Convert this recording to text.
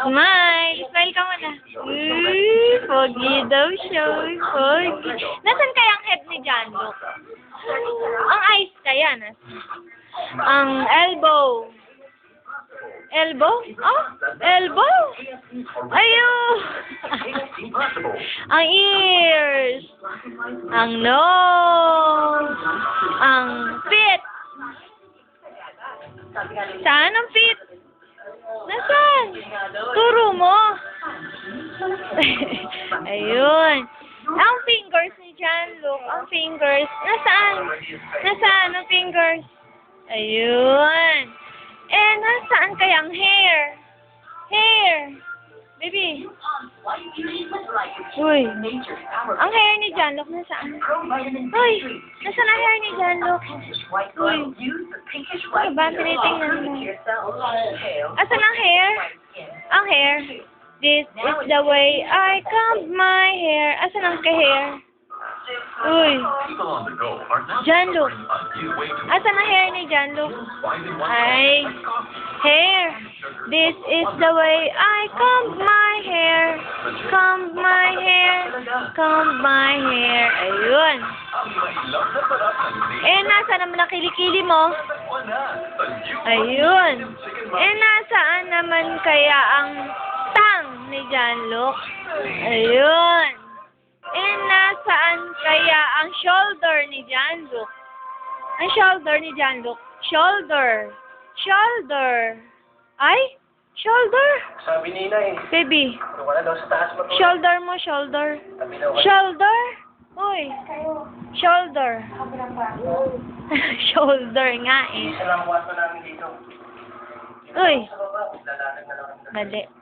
Smile! Smile ka muna. Pogi daw siya. Pogi. Nasaan kaya ang head ni John Luke? Ang eyes kaya, ang elbow. Elbow? Oh, elbow! Ayun! Ang ears. Ang nose. Ang feet. Saan ang feet? Nasaan? Turo mo. Ayun. Ang fingers ni John Luke. Ang fingers. Nasaan? Nasaan ang fingers? Ayun. Eh, nasaan kaya ang hair? Hair. Baby. Uy. Ang hair ni John Luke nasaan? Uy. Nasaan ang hair ni John Luke? Uy. Ano ba? Tinitingnan mo. Asan ang hair? Ang hair. This is the way I comb my hair. Asan ang hair? Uy. John Luke. Asan ang hair ni John Luke? Ay. Hair. This is the way I comb my hair. Comb my hair. Comb my hair. Ayun. Eh, nasa naman ang kilikili mo? Ayun. Eh, nasaan naman kaya ang tang ni John Luke? Ayun. Eh, nasaan kaya ang shoulder ni John Luke? Ang shoulder ni John Luke. Shoulder. Shoulder. Ay? Shoulder? Sabi ni Inay, Baby. wala daw sa taas mo. Shoulder mo, shoulder. Sabi na wala. Shoulder? Uy. Shoulder. Shoulder nga eh. Isa lang kwarto namin dito. Uy. Sa baba, lalatag na lang kami. Mali.